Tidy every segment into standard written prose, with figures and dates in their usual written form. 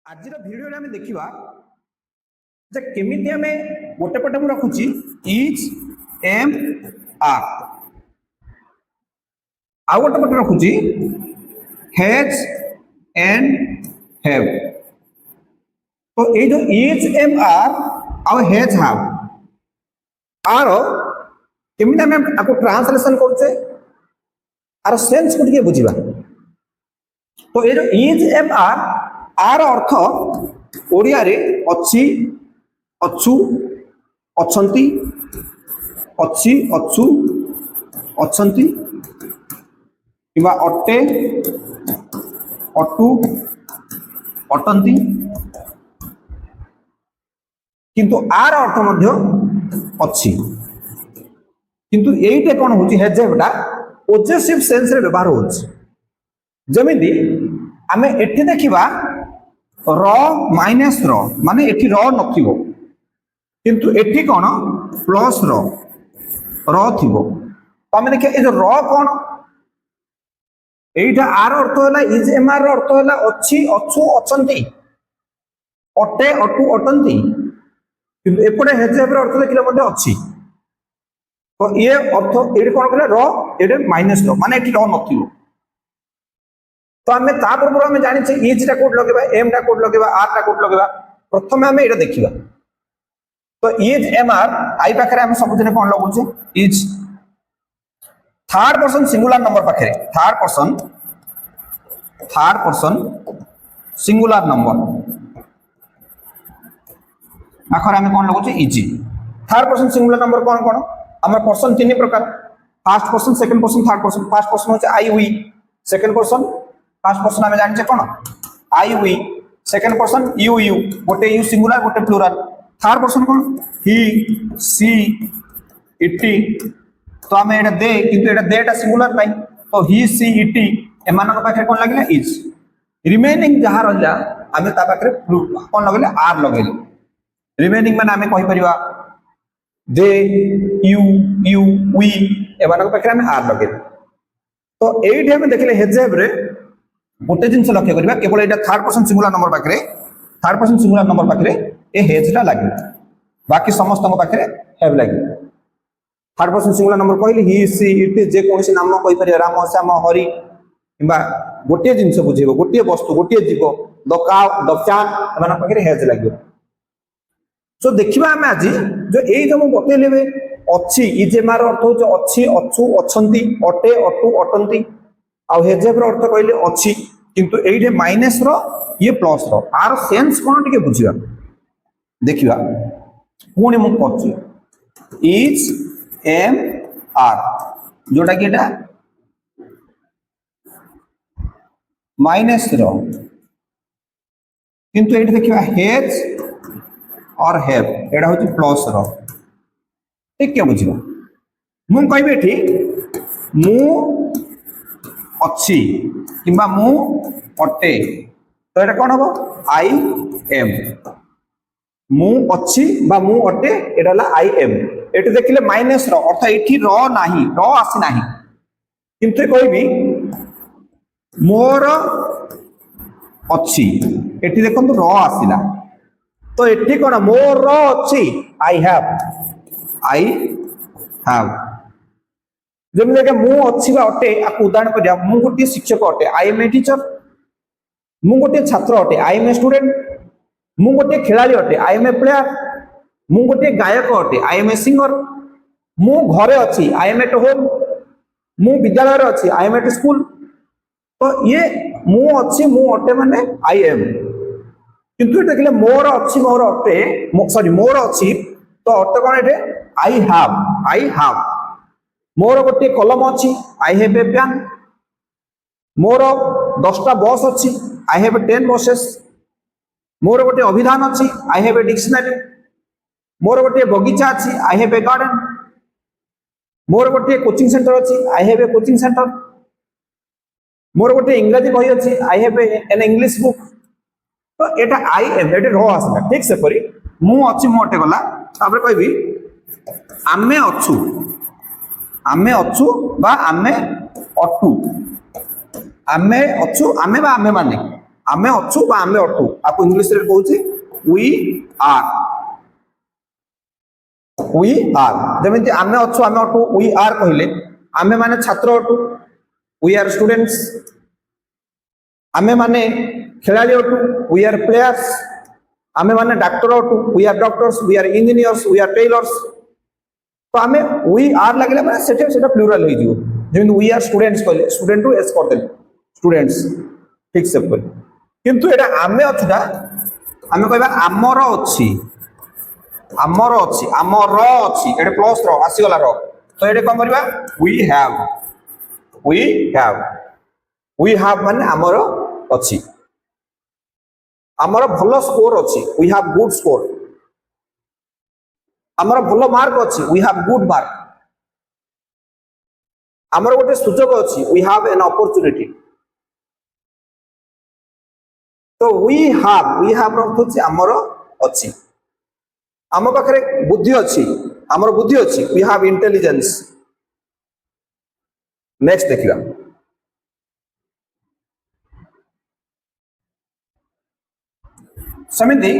आज भिडियो आम देखा केमी आम गोटे पटे मुझे रखुची इज एम आर आउ गोटे पटे रखुची हैज एंड हैव। तो ये जो इज एम आर आउ हैज हैव आर केमी आम आपको ट्रांसलेशन करुचे आर सेंस को टिके बुझा। तो ये जो इज एम आर आर अर्थ ओडिया रे अच्छी अच्छु अच्छंती अच्छी अच्छु अच्छंती किंवा अट्टे अटु अटंती किंतु आर अर्थ मध्य अच्छी किंतु एइटे कोन होची हेजेबटा पॉजिटिव सेंस रे व्यवहार होची। जमिति आमे एठी देखिबा र माइनस र माने एठी र नथिबो किंतु एठी कोन प्लस र थिबो। तो आमे देखिए ए जो र कोन एइटा आर अर्थ होला इज एम आर अर्थ होला अच्छी अच्छु अच्छंती अटे अटु अटंती किंतु एपटे हेजेब र अर्थ देखिले मध्ये अच्छी। तो ये अर्थ एडी कोन कहले र एडे माइनस र माने एठी र नथिबो। तो आम तापूर्व आम जाने इज टा कोड लगे एम टा कोड लगे आर टा कोड लगे प्रथम आम ये देखा। तो इज एम आर आई पाखे आम सब दिन कौन लगुचे is third person singular number पाखे थर्ड पर्सन सिंगुलर नंबर आखर आम कौन लगुचे is. Third person singular number कौन कौन आम पर्सन तीन प्रकार first person second person third person. First person होचे I we second person first person आम जाने कौन I we second person you you गोटे यू सिंगुलर गोटे प्लूराल। थर्ड पर्सन कौन ही सी इटी। तो आम ये दे किंतु ये देटा सिंगुलर नहीं तो ही सी इटी एम पाखे कौन लगे इज। रिमेनिंग जहाँ रहा आम पाखे कौन लगे आर लगे। रिमेनिंग मैंने आम कहीपर दे यू यू वी एम पाखे आम आर लगे। तो ये आम देखिले हेजेब रे गोटे जिन लक्ष्य करवा केवल यहाँ थर्ड पर्सन सिंगुलर नंबर पाखे थर्ड पर्सन सिंगुलर नंबर पाखे ये हेजटा लगे बाकी समस्त पाखे हैव लगे। थर्ड पर्सन सिंगुलर नंबर कहली ही सी इट जेकोसी नाम कहीपर राम श्याम हरि कि गोटे जिन बुझेब गोटे वस्तु गोटे जीव द काउ द फैन एम पाखे हेज लगे। सो देखा आम आज जो यही जो मुझे बतैली अच्छी इज एम आर अर्थ हो अच्छी अच्छु अच्छंती अटे अटु अटंती आउ हेजेब अर्थ कहले अच्छी किंतु एइठे माइनस रो ये प्लस रो आर सेंस कोन टिके बुझिबा देखिबा। पुणी मु करछि इज एम आर जोटा कि एटा माइनस रो किंतु एइठे देखिबा हेज और हैव एटा होछि प्लस रो ठीक के बुझिबा। मु कहबे एठी मु अच्छी किंबा मु अटे तो ये कौन हम आई एम मु अच्छी बा मु अटे एटा आई एम। ये देखिले माइनस रो अर्थ ये र नाही र आसी नाही किंतु कहबी मोर अच्छी एठी देखंतु र आसिला तो एठी कौन मोर अच्छी आई हैव जमी देखे मु अच्छी अटे आपको उदाहरण करिया मु गोटे शिक्षक अटे आई एम ए टीचर मु गोटे छात्र अटे आई एम ए स्टूडेंट मु गोटे खिलाड़ी अटे आई एम ए प्लेयर मु गोटे गायक अटे आई एम ए सिंगर मु घरे अच्छी आई एम एट होम मु विद्यालय अच्छी आई एम एट स्कूल। तो ये मु अच्छी मु अटे माने आई एम किंतु देखिले मोर अच्छी मोर अटे सॉरी मोर अच्छी तो अटे कौन ये आई हैव मोर गोटे कलम अच्छी आई हैव ए पेन मोर 10टा बस अच्छी आई हैव 10 बसेस मोर गोटे अभिधान अच्छी आई हैव ए डिक्शनरी मोर गोटे बगीचा अच्छी आई हैव ए गार्डन मोर गोटे कोचिंग सेंटर अच्छी I have a coaching centre मोर गोटे इंग्रजी बही अच्छी I have an English book. तो एटा आई एम एटे रो आसला ठीक से परी मु अच्छी मु अटे गला तापर कहबी आमे अच्छु बा आमे अटु आमे अच्छु आमे बा आमे माने आमे अच्छु बा आमे अटु आपको इंग्लिश रे कहूची वी आर जेमिति आमे अच्छु आमे अटु वी आर कहले आमे माने छात्र अटु वी आर स्टूडेंट्स आमे माने खिलाड़ी अटु वी आर प्लेयर्स आमे माने डॉक्टर अटु we are doctors we are engineers we are tailors तो आमे वी आर लागले माने सेटा प्लुरल हो जिवो जेमिति वी आर स्टूडेंट्स कहले स्टूडेंट टू एस कर दे स्टूडेंट्स ठीक से कहले किंतु एटा आमे अछुटा आमे कहबा आमर अछि आमर अछि आमर अछि एटे प्लस रो आसी गला रो तो एटे कोन करबा वी हैव माने आमर अछि आमर भलो स्कोर अछि वी हैव गुड स्कोर आमर भलो मार्क अछि वी हैव गुड मार्क आमर गोटे सुजोग अछि वी हैव एन अपॉर्चुनिटी तो वी हैव अर्थ होछि आमर अछि आम पाखरे बुद्धि अछि आमर बुद्धि अछि वी हैव इंटेलिजेंस नेक्स्ट देखिबा समिति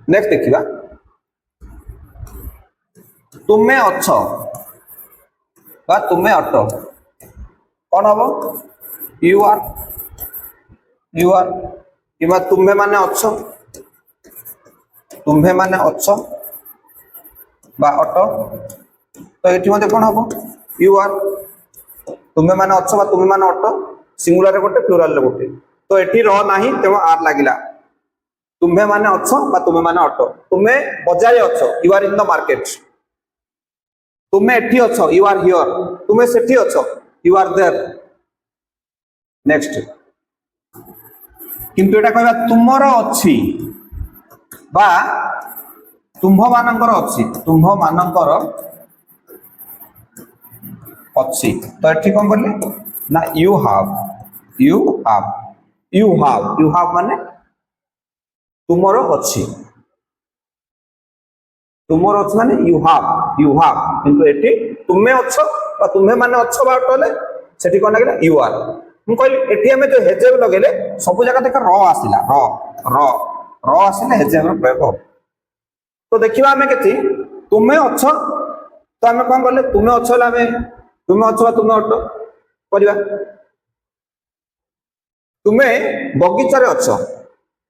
नेक्स्ट देखिबा तुमे अछ बा तुमे अट कौन हबो यू आर किबा तुम्हे माने अछ तुम्हे माने अछ बा अट तो एठी मते कोन हबो यू आर तुम्हे माने अछ बा तुम्हे माने अट सिंगुलर रे गोटे प्लुरल रे गोटे तो एठी र नाही तेमा आर लागिला तुम्हे माने अछ बा तुम्हे माने अट तुम्हे बजारे अछ you are in the market तुम्हे एठी अछ यू आर हियर तुम्हे सेठी अछ यू आर देयर नेक्स्ट किंतु एटा कहबा तुमर अछि बा तुम्भ मानकर अछि तुम्भ मानकर अछि तो एठी कोन करले ना यू हैव माने तुमर अछि माने यू हैव किंतु एठी तुमे अछ बा तुम्हे माने अछ बा टले सेठी कोन लागला यू आर मु कहली एठी हमें जो हेजेब लगेले सब जगह देख र आसिला र आसिले हेजेब प्रयोग हो तो देखिबा हमें केति तुमे अछ तो हमें कोन करले तुमे अछ हमें तुमे अछ बा तुमे अट परिबा तुमे बगीचा रे अछ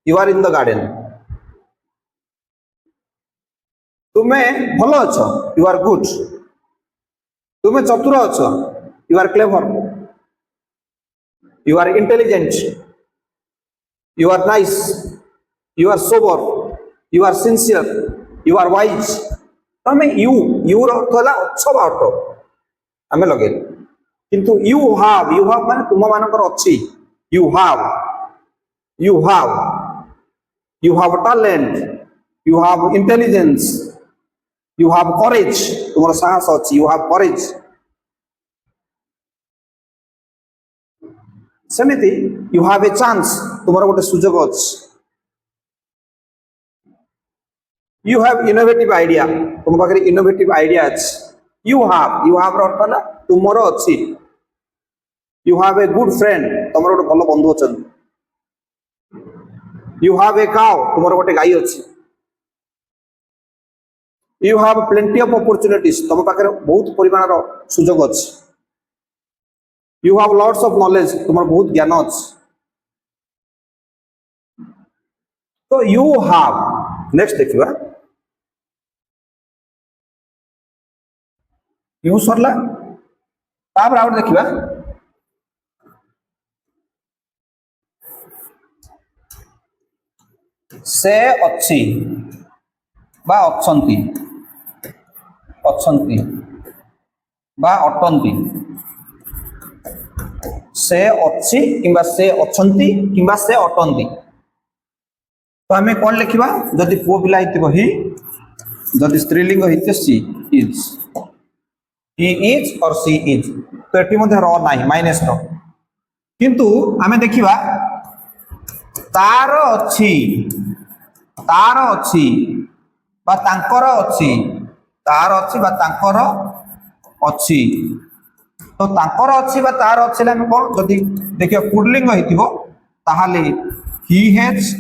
you are in the garden तुमे भलो अछ यू आर गुड तुमे चतुर अछ you are clever you are intelligent you are nice you are sober you are sincere you are wise तो हमें यू रो अर्थ होला अच्छा बाट हमें लगे किंतु यू हैव माने तुम मानकर अछि you have talent you have intelligence you have courage तुमर साहस अछि यू हैव करेज सेमिति यू हैव ए चांस तुमर गोटे सुजोग अछि यू हैव इनोवेटिव आइडिया तुम पाखरे इनोवेटिव आइडिया अछि यू हैव अर्थ होला तुमर अछि you have a good friend तुमर गोटे भलो बंधु अछन यू हैव ए काउ तुमर गोटे गाई अछि you have plenty of opportunities तुम पाखरे बहुत परिमाणर सुजोग अछि You have lots of knowledge तुम्हार बहुत ज्ञान अछि तो you have next देखिबा you सरला तापर आउट देखिबा से अछि बा अछंती बा अटंती से अच्छी किंबा से अछंती किंबा से अटंती तो हमें कौन लिखिबा जदि पुओ पिला हितिबो ही जदि स्त्रीलिंग हिते सी इज ही इज और सी इज तो एटी मध्ये र नाही माइनस र किंतु हमें देखिबा तार अच्छी बा तांकर अच्छी तार अच्छी बा तांकर अच्छी तो तांकर अच्छी बा तार अच्छी हमें कौन जदि देखियो पुल्लिंग हितिबो ताहले ही हैज,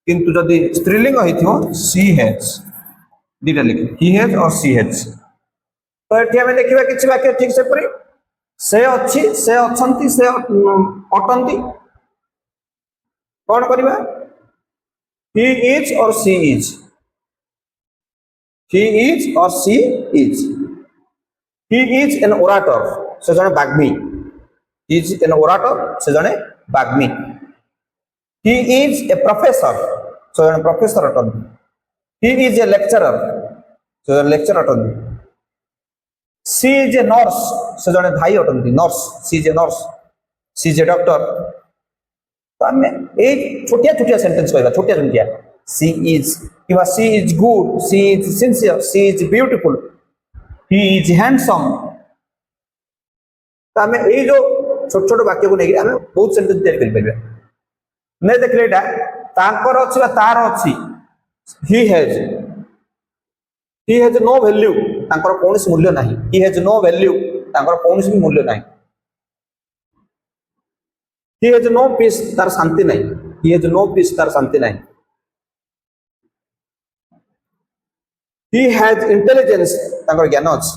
किंतु जदि स्त्रीलिंग होइथियो सी हैज, दीटा लिख ही हैज और सी हैज। तो एठी हमें देखिबा किछि वाक्य ठीक से परि से अछि, से अछंती, से अटंती, कौन करिबा he is और she is, he is और she is, he is an orator, से जने बाग्मी, he is an orator, से जने बाग्मी, he is a professor, से जने प्रोफेसर अटंती, he is a lecturer, से जने लेक्चर अटंती, she is a nurse, से जने भाई अटंती, nurse, she is a nurse, she is a doctor। तो आम एक छोटिया छोटिया सेंटेंस कहबा, छोटिया छोटिया सी इज किबा she is good, she is sincere, she is beautiful, he is handsome. तो आम ये जो छोट छोट वाक्य को लेकिन आम बहुत सेंटेंस तैयारी कर परिबा। नै देखले एटा तांकर अछि बा तार अछि, ही हैज नो वैल्यू, तांकर कोनोसी मूल्य नाही, ही हैज नो वैल्यू, तांकर कोनोसी मूल्य नाही। he has no peace, तार शांति नहीं, he has no peace, तार शांति नहीं। he has intelligence, तांकर ज्ञान अछि।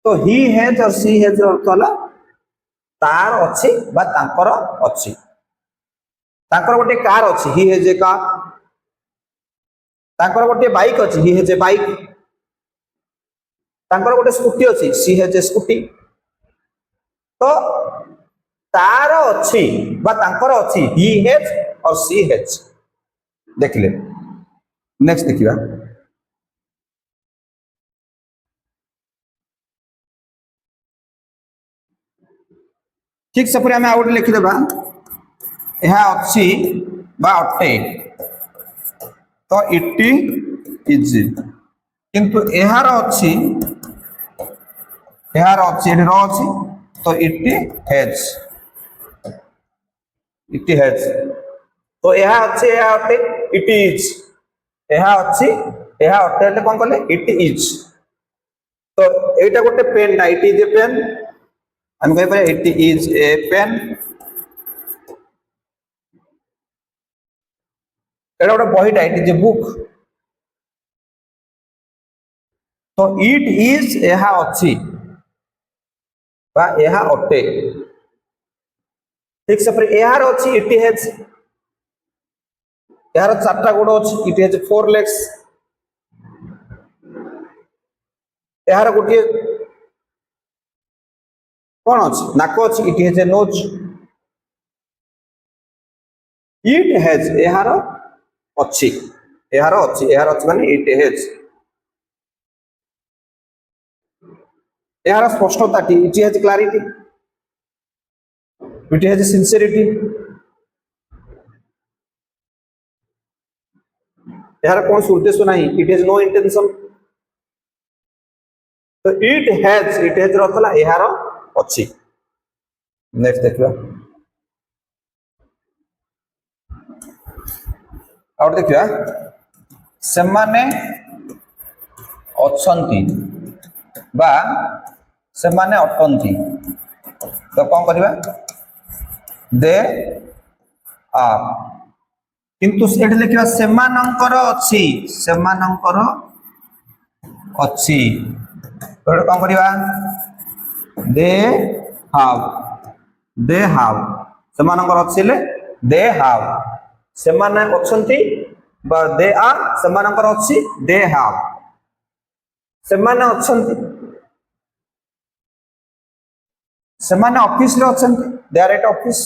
तो he has और she has अर्थ होला तार अछि बा तांकर अछि। तांकर गोटे कार अछि, he has a car, तांकर गोटे बाइक अछि, he has a bike, तांकर गोटे स्कूटी अछि, she has a scooty। तो तार अच्छी बा तांकर अच्छी ही हैज और सी हैज। देखले नेक्स्ट देखिबा ठीक से पूरा हम आउट लिखि देबा, यह अच्छी बा अटे तो इट इज, किंतु एहार अच्छी, एहार अच्छी एठी रो अच्छी तो इट हैज, इट हैज। तो यह अच्छे यह अटे इट इज, यह अच्छी यह अटे कौन कले इट इज। तो एटा गोटे पेन ना, इट इज ए पेन, हम कह पारे इट इज ए पेन। एटा गोटे बहीटा, इट इज ए बुक। तो इट इज यह अच्छी बा यह अटे, ठीक से पर यार अछि इट हैज, यार चारटा गोड़ अछि, इट हैज 4 legs, यार गोटे कोन अछि नाक अछि, it has a nose. It has ear अछि, यार अछि, यार अछि माने इट हैज। यार स्पष्टता T, it has clarity, it has sincerity, यार कौन सी उद्देश्य नहीं, इट हैज नो इंटेंशन। तो इट हैज रखला यार अछि। नेक्स्ट देखिबा और देखिबा सेमाने अछंती बा सेमाने अटंती। तो कौन करिबा दे आर, किंतु एठी लिखिबा सेमानंकर अछि, सेमानंकर अछि। तो कौन करिबा दे हाव, दे हाव, सेमानंकर अछि ले दे हाव, सेमाने अछंती बा दे आर, सेमानंकर अछि दे हाव, सेमाने अछंती, सेमाने ऑफिस रे अछंती, दे आर एट ऑफिस,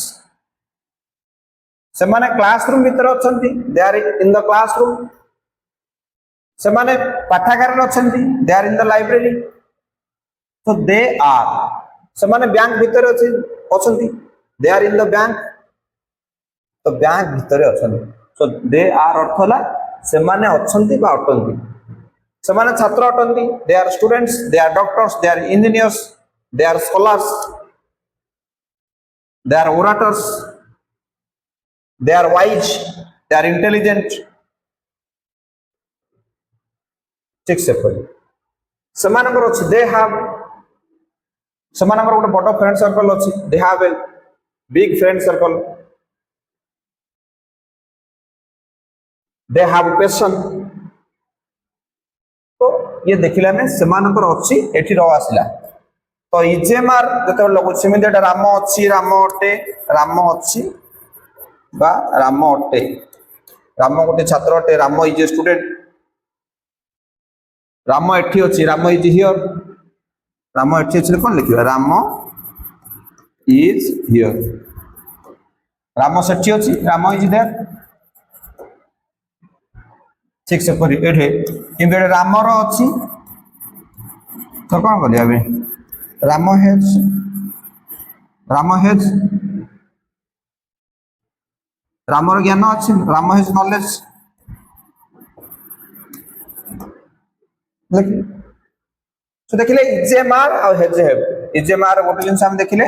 सेमाने क्लासरूम भीतर अछंती, they are in the classroom, सेमाने पाठागार रे अछंती, they are in the library. तो दे आर, सेमाने बैंक भीतर अछंती, they are in the bank, तो बैंक भीतर अछंती। तो दे आर अर्थ होला सेमाने अछंती बा अटंती। सेमाने छात्र अटंती, they are students, they are doctors, they are engineers, they are scholars, they are orators, they are wise, they are intelligent। ठीक से पढ़, सेमानकर अछि दे हैव, ସେମାନଙ୍କର ଗୋଟେ ବଡ଼ ଫ୍ରେଣ୍ଡ ସର୍କଲ ଅଛି, ଦେ have a big friend circle, De have passion. ତ ଇଏ ଦେଖିଲେ ଆମେ ସେମାନଙ୍କର ଅଛି, ଏଠି ର ଆସିଲା। ତ ଇଜେମାର ଯେତେବେଳେ ଲଗୁଛି ସେମିତି ଏଟା ରାମ ଅଛି, ରାମ ଅଟେ, ରାମ ଅଛି বা ରାମ ଅଟେ, ରାମ ଗୋଟେ ଛାତ୍ର ଅଟେ, Ram is a student, Ram ଏଠି ଅଛି, ରାମ ଇଜ ହିଅର, ରାମ ଏଠି ଅଛି କଣ ଲେଖିବା, ରାମ ଇଜ ହିଅର, ରାମ ସେଠି ଅଛି, ରାମ ଇଜ ଦେୟାର। ঠিক ସେପରି ଏଠି କିନ୍ତୁ ଏଠି ରାମର ଅଛି, ତ କଣ କରିବା ଏବେ, ରାମ ହେଜ, ରାମ ହେଜ, ରାମର ଜ୍ଞାନ ଅଛି, ରାମ ହେଜ ନଲେଜ। ଦେଖିଲେ ଇଜେମାର ଆଉ ହେଜେହେବ, ଇଜେମାର ଗୋଟେ ଜିନିଷ ଆମେ ଦେଖିଲେ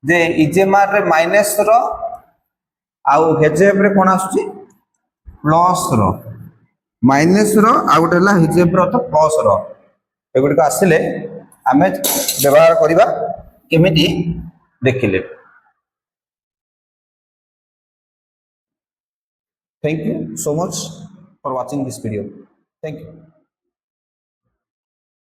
ଯେ ଇଜେମାର ରେ ମାଇନସ ର ଆଉ ହେଜେହେବ ରେ କଣ ଆସୁଛି, ପ୍ଲସ ର, ମାଇନସ ର ଆଉ ଗୋଟେ ହେଲା ହେଜେହେବ ର ତ ପ୍ଲସ ର, ଏଗୁଡିକ ଆସିଲେ ଆମେ ବ୍ୟବହାର କରିବା କେମିତି ଦେଖିଲେ। Thank you so much for watching this video. Thank you.